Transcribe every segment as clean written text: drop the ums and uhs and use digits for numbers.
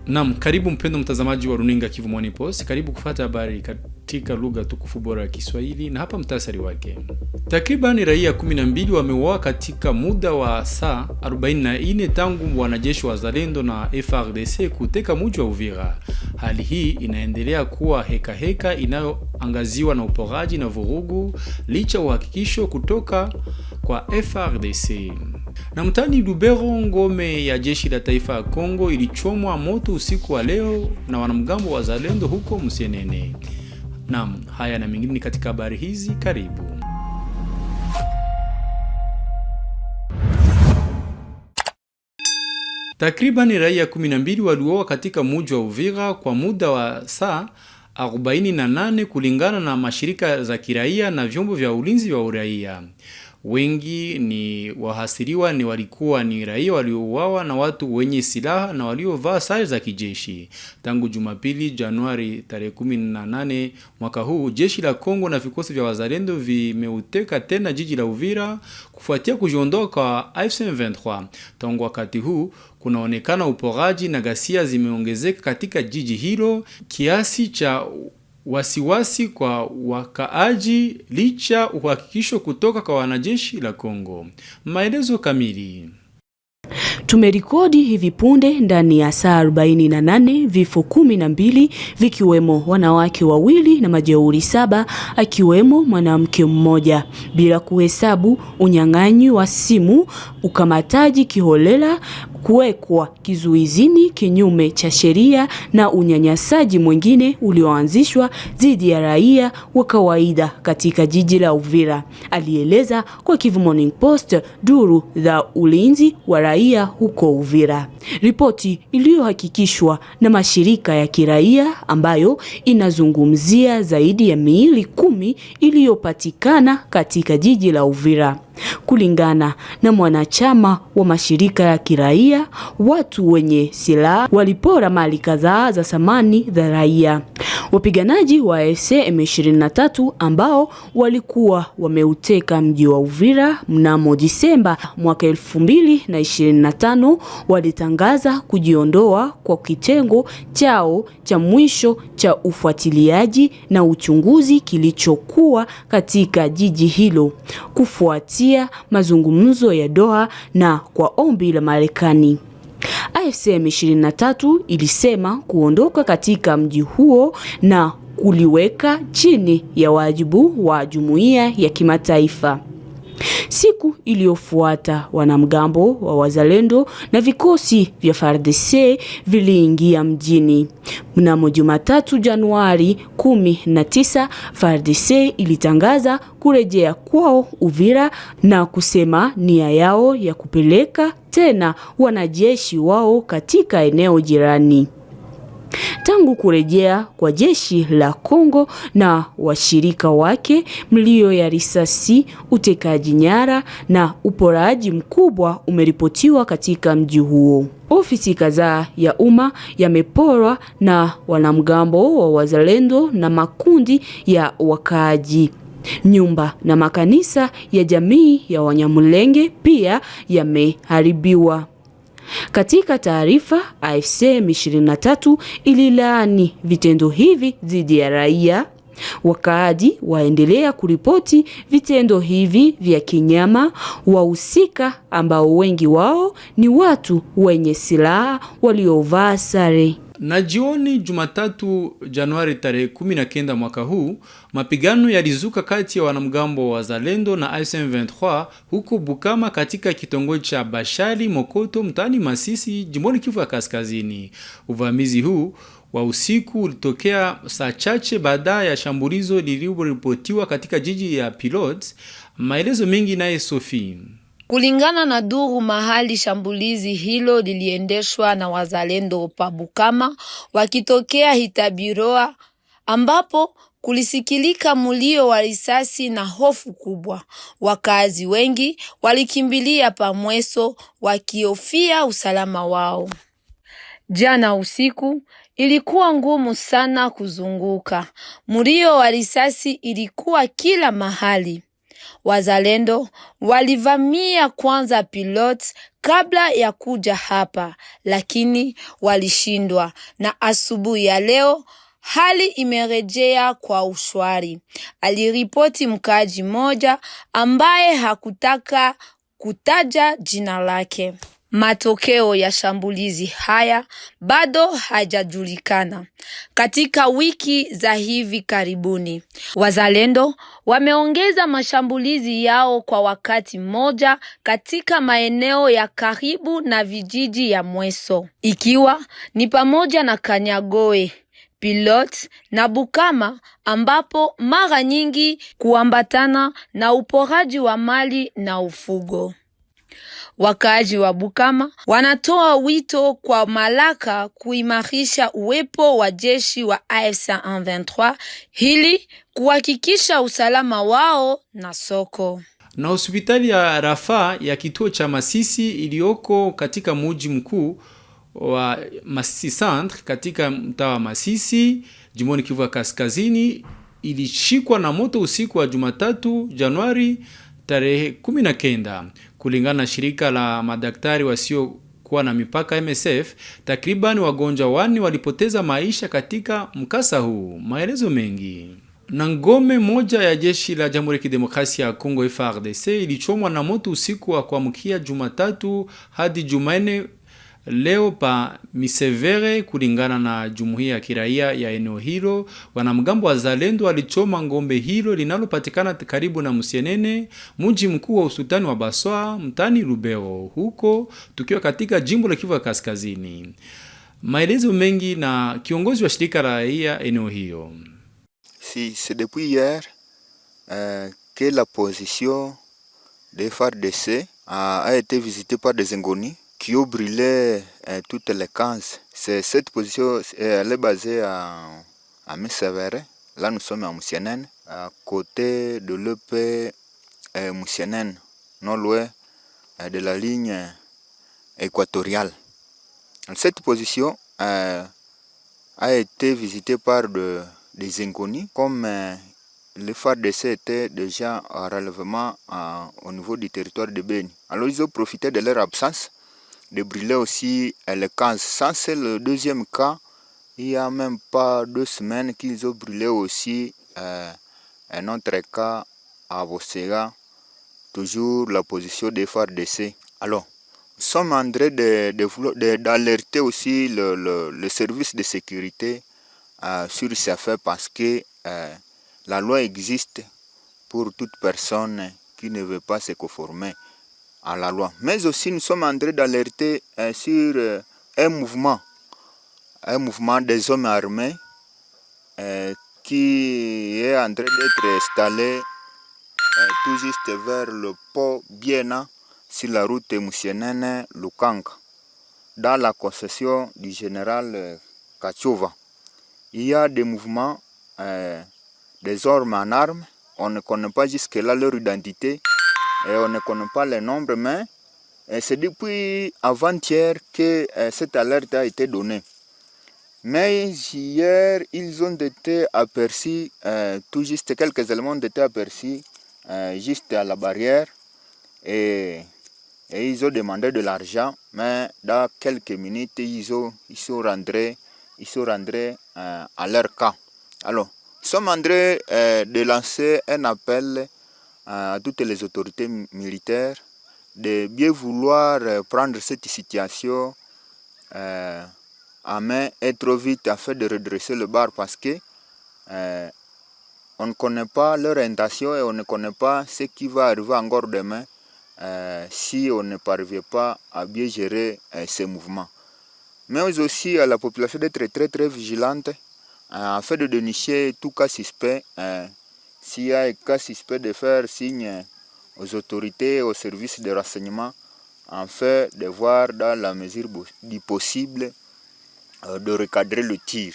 Naam, karibu mpendo mtazamaji wa Runinga Kivu Morning Post. Karibu kufuata habari katika lugha tukufu bora ya Kiswahili na hapa mtasari wake. Takriban raia 12 wameuawa katika muda wa saa 44 tangu wanajeshi wa Zalendo na FARDC kuteka mji wa Uvira. Hali hii inaendelea kuwa heka inayoangaziwa na uporaji na vurugu licha uhakikisho kutoka kwa FARDC. Na mtani Lubero, ngome ya jeshi la taifa ya Kongo ilichomwa moto usiku wa leo na wanamgambo wa Zalendo huko Musienene. Naam, haya na mengine katika habari hizi, karibu. Takriban raia 12 waliuawa katika mji wa Uvira kwa muda wa saa 48 kulingana na mashirika za kiraia na vyombo vya ulinzi wa uraia. Wengi ni wahasiriwa walikuwa ni raia waliouawa na watu wenye silaha na waliovaa sare za kijeshi. Tangu Jumapili Januari tarehe 18 mwaka huu, jeshi la Kongo na vikosi vya wazalendo vimeuteka tena jiji la Uvira kufuatia kujiondoa kwa AFC M23. Tangu wakati huu kunaonekana uporaji na ghasia zimeongezeka katika jiji hilo kiasi cha wasiwasi kwa wakaaji licha uhakikisho kutoka kwa wanajeshi la Kongo. Maelezo kamili. Tumerikodi hivi punde ndani ya saa 48 vifo 12 vikiwemo wanawake wawili na majeuri 7 akiwemo mwanamke mmoja, bila kuhesabu unyang'anyi wa simu, ukamataji kiholela, kuwekwa kizuizini kinyume cha sheria na unyanyasaji mwingine ulioanzishwa dhidi ya raia wa kawaida katika jiji la Uvira, alieleza kwa Kivu Morning Post duru za ulinzi wa raia huko Uvira. Ripoti iliyohakikishwa na mashirika ya kiraia ambayo inazungumzia zaidi ya miili 10 iliyopatikana katika jiji la Uvira. Kulingana na mwanachama wa mashirika ya kiraia, watu wenye silaha walipora mali kadhaa za samani za raia. Wapiganaji wa AFC M23 ambao walikuwa wameuteka mji wa Uvira mnamo Disemba mwaka 2025 walitangaza kujiondoa kwa kitengo chao cha mwisho cha ufuatiliaji na uchunguzi kilichokuwa katika jiji hilo kufuatia mazungumzo ya Doha na kwa ombi la Marekani. AFC M23 ilisema kuondoka katika mji huo na kuliweka chini ya wajibu wa jumuiya ya kimataifa. Siku iliyofuata wanamgambo wa Wazalendo na vikosi vya FARDC viliingia mjini. Mnamo Jumatatu Januari 19, FARDC ilitangaza kurejea kwao Uvira na kusema nia yao ya kupeleka tena wanajeshi wao katika eneo jirani. Tangu kurejea kwa jeshi la Kongo na washirika wake, mlio ya risasi, utekaji nyara na uporaji mkubwa umeripotiwa katika mji huo. Ofisi kadhaa ya umma yameporwa na wanamgambo wa Wazalendo na makundi ya wakaaji. Nyumba na makanisa ya jamii ya Wanyamulenge pia yameharibiwa. Katika taarifa, AFC M23 ililaani vitendo hivi dhidi ya raia. Wakaaji waendelea kuripoti vitendo hivi vya kinyama, wahusika ambao wengi wao ni watu wenye silaha waliovaa sare. Na jioni Jumatatu Januari tarehe 19 mwaka huu, mapigano yalizuka kati ya wanamgambo wa Zalendo na AFC M23 huko Bukama katika kitongoji cha Bashali Mokoto mtaani Masisi jimboni Kivu ya Kaskazini. Uvamizi huu wa usiku ulitokea saa chache baada ya shambulizo lililoripotiwa katika jiji ya Pilote. Maelezo mengi naye Sophie. Kulingana na duru mahali, shambulizi hilo liliendeshwa na Wazalendo pa Bukama wakitokea Hitabiroa, ambapo kulisikilika mulio wa risasi na hofu kubwa. Wakazi wengi walikimbilia pa Mweso wakihofia usalama wao. Jana usiku ilikuwa ngumu sana kuzunguka. Mulio wa risasi ilikuwa kila mahali. Wazalendo walivamia kwanza Pilot kabla ya kuja hapa, lakini walishindwa, na asubuhi ya leo hali imerejea kwa ushwari, aliripoti mkaaji mmoja ambaye hakutaka kutaja jina lake. Matokeo ya shambulizi haya bado hajajulikana. Katika wiki za hivi karibuni, wazalendo wameongeza mashambulizi yao kwa wakati mmoja katika maeneo ya karibu na vijiji ya Mweso, ikiwa ni pamoja na Kanyagoe, Pilot na Bukama, ambapo mara nyingi kuambatana na uporaji wa mali na ufugo. Wakaaji wa Bukama wanatoa wito kwa mamlaka kuimarisha uwepo wa jeshi wa AFC M23 ili kuhakikisha usalama wao na soko. Na hospitali ya Rafah ya kituo cha Masisi iliyoko katika mji mkuu wa Masisi Centre katika mtaa wa Masisi, jimboni Kivu ya Kaskazini, ilishikwa na moto usiku wa Jumatatu Januari tarehe 19. Kulingana na shirika la madaktari wasiokuwa na mipaka MSF, takriban wagonjwa 4 walipoteza maisha katika mkasa huu. Maelezo mengi. Na ngome moja ya jeshi la Jamhuri ya Kidemokrasia ya Kongo FARDC ilichomwa na moto usiku wa kuamkia Jumatatu hadi Jumanne leo pa Misevere. Kulingana na jumuiya ya kiraia ya eneo hilo, wanamgambo wa Zalendo walichoma ngombe hilo linalopatikana karibu na Musienene, mji mkuu wa usultani wa Baswa, mtani Lubero, huko tukiwa katika jimbo la Kivu ya Kaskazini. Maelezo mengi na kiongozi wa shirika la raia eneo hiyo. Si c'est depuis hier que la position des FARDC a été visitée par des inconnus qui ont brûlé toutes les cases. Cette position elle est basée à Messevere. Là nous sommes à Musienene, à côté de l'EP Musienene, non loin de la ligne équatoriale. Cette position a été visitée par des inconnus, comme les FARDC étaient déjà en relèvement au niveau du territoire de Beni. Alors ils ont profité de leur absence de brûler aussi les camps. Ça c'est le deuxième cas. Il n'y a même pas 2 semaines qu'ils ont brûlé aussi un autre cas à Bosega, toujours la position des FARDC. Alors, nous sommes en train d'alerter aussi le service de sécurité sur ces faits, parce que la loi existe pour toute personne qui ne veut pas se conformer à la loi. Mais aussi nous sommes en train d'alerter sur un mouvement des hommes armés qui est en train d'être installé tout juste vers le pont Biena sur la route Musienene-Lukanga, dans la concession du général Kachova. Il y a des mouvements des hommes en armes. On ne connaît pas jusque-là leur identité et on ne connaît pas le nombre, mais c'est depuis avant-hier que cette alerte a été donnée. Mais hier, ils ont été aperçus, tout juste quelques éléments ont été aperçus juste à la barrière et ils ont demandé de l'argent, mais dans quelques minutes, ils sont rentrés à leur camp. Alors, nous sommes en train de lancer un appel à toutes les autorités militaires de bien vouloir prendre cette situation en main et trop vite afin de redresser le bar, parce que on ne connaît pas leur intention et on ne connaît pas ce qui va arriver encore demain si on ne parvient pas à bien gérer ces mouvements. Mais aussi à la population d'être très très vigilante afin de dénicher tout cas suspect. S'il y a un cas suspect, de faire signe aux autorités, aux services de renseignement, afin de voir dans la mesure du possible de recadrer le tir.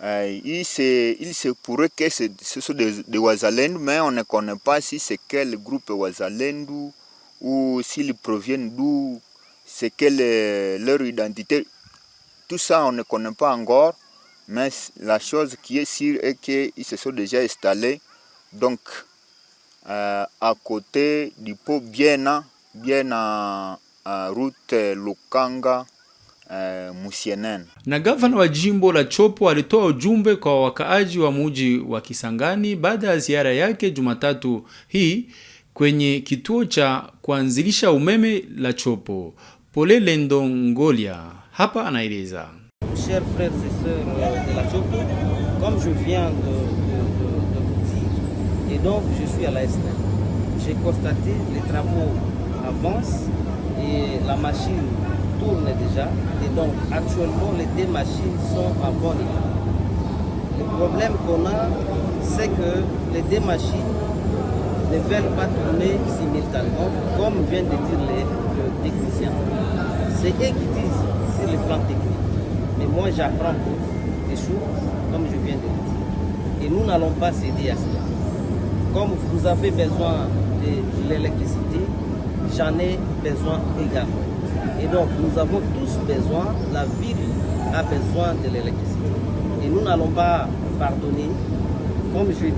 Il se pourrait que ce soit des Wazalendo, mais on ne connaît pas si c'est quel groupe Wazalendo ou s'ils proviennent d'où, c'est quelle leur identité. Tout ça, on ne connaît pas encore, mais la chose qui est sûre est qu'ils se sont déjà installés. Donc, à côté du pont bien à route Lukanga Musienene. Na gavana wa jimbo la Chopo alitoa ujumbe kwa wakaaji wa muji wa Kisangani baada ya ziara yake Jumatatu hii kwenye kituo cha kuanzilisha umeme la Chopo. Pole Lendongolia hapa anaeleza. Chers frères et sœurs de la Chopo, comme je viens de vous dire, et donc je suis à la SNEL, j'ai constaté les travaux avancent et la machine tourne déjà, et donc actuellement les deux machines sont à bon niveau. Le problème qu'on a, c'est que les deux machines ne veulent pas tourner simultanément, comme vient de dire le technicien. C'est eux qui disent sur le plan technique. Mais moi j'apprends des choses, comme je viens de le dire. Et nous n'allons pas céder à cela. Comme vous avez besoin de l'électricité, j'en ai besoin également. Et donc nous avons tous besoin, la ville a besoin de l'électricité. Et nous n'allons pas pardonner, comme je dis,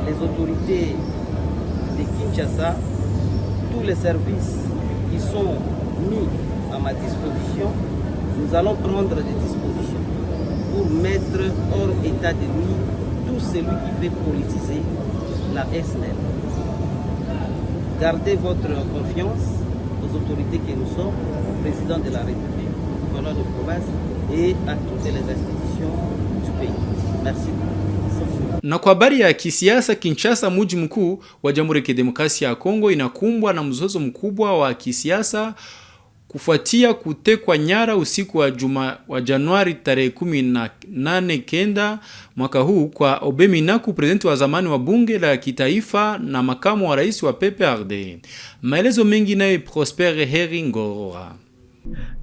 les autorités de Kinshasa, tous les services qui sont mis à ma disposition, nous allons prendre des dispositions pour mettre hors état de nuire tout celui qui veut politiser la SNEL. Gardez votre confiance aux autorités que nous sommes, au président de la République, au gouverneur de province et à toutes les institutions du pays. Merci. Na kwa habari ya kisiasa, Kinshasa, mji mkuu wa Jamhuri ya Kidemokrasia ya Kongo, inakumbwa na mzozo mkubwa wa kisiasa kufuatia kutekwa nyara usiku wa Januari tarehe 18 mwaka huu kwa Obeminaku, presidenti wa zamani wa bunge la kitaifa na makamu wa rais wa PPRD. Maelezo mengi naye Prosper Heringora.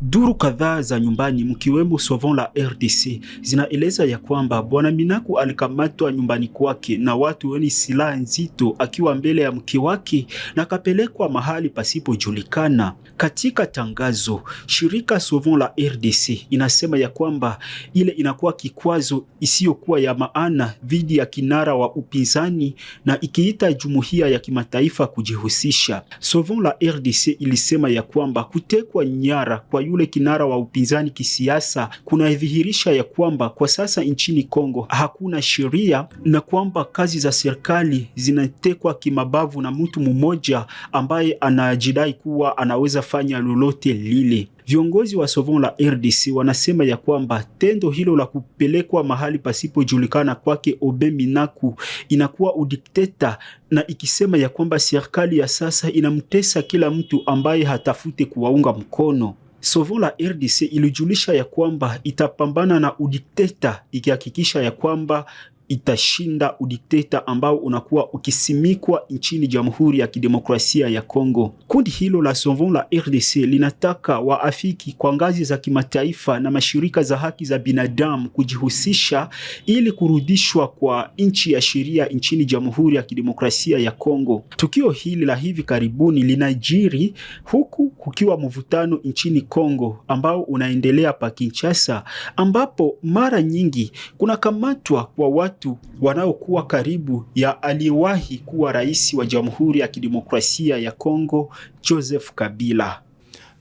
Duru kadhaa za nyumbani mkiwemo Sauvons la RDC zinaeleza ya kwamba Bwana Minaku alikamatwa nyumbani kwake na watu wenye silaha nzito akiwa mbele ya mke wake na kapelekwa mahali pasipojulikana. Katika tangazo, shirika Sauvons la RDC inasema ya kwamba ile inakuwa kikwazo isiyokuwa ya maana dhidi ya kinara wa upinzani na ikiita jumuiya ya kimataifa kujihusisha. Sauvons la RDC ilisema ya kwamba kutekwa nyara kwa yule kinara wa upinzani kisiasa kunadhihirisha ya kwamba kwa sasa nchini Kongo hakuna sheria na kwamba kazi za serikali zinatekwa kimabavu na mtu mmoja ambaye anajidai kuwa anaweza fanya lolote lile. Viongozi wa Sauvons la RDC wanasema ya kwamba tendo hilo la kupelekwa mahali pasipojulikana kwake Obeminaku inakuwa udikteta, na ikisema ya kwamba serikali ya sasa inamtesa kila mtu ambaye hatafute kuwaunga mkono. Sauvons la RDC ilijulisha ya kwamba itapambana na udikteta ikihakikisha ya kwamba itashinda udikteta ambao unakuwa ukisimikwa nchini Jamhuri ya Kidemokrasia ya Kongo. Kundi hilo la Sauvons la RDC linataka waafiki kwa ngazi za kimataifa na mashirika za haki za binadamu kujihusisha ili kurudishwa kwa nchi ya sheria nchini Jamhuri ya Kidemokrasia ya Kongo. Tukio hili la hivi karibuni linajiri huku kukiwa mvutano nchini Kongo ambao unaendelea pa Kinshasa, ambapo mara nyingi kuna kamatwa kwa watu wanaokuwa karibu ya aliyewahi kuwa rais wa Jamhuri ya Kidemokrasia ya Kongo Joseph Kabila.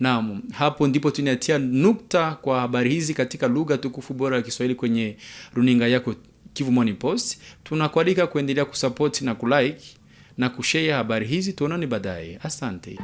Naam, hapo ndipo tunatia nukta kwa habari hizi katika lugha tukufu bora ya Kiswahili kwenye runinga yako Kivu Morning Post. Tunakualika kuendelea kusupport na kulike na kushare habari hizi. Tuonane baadaye. Asante.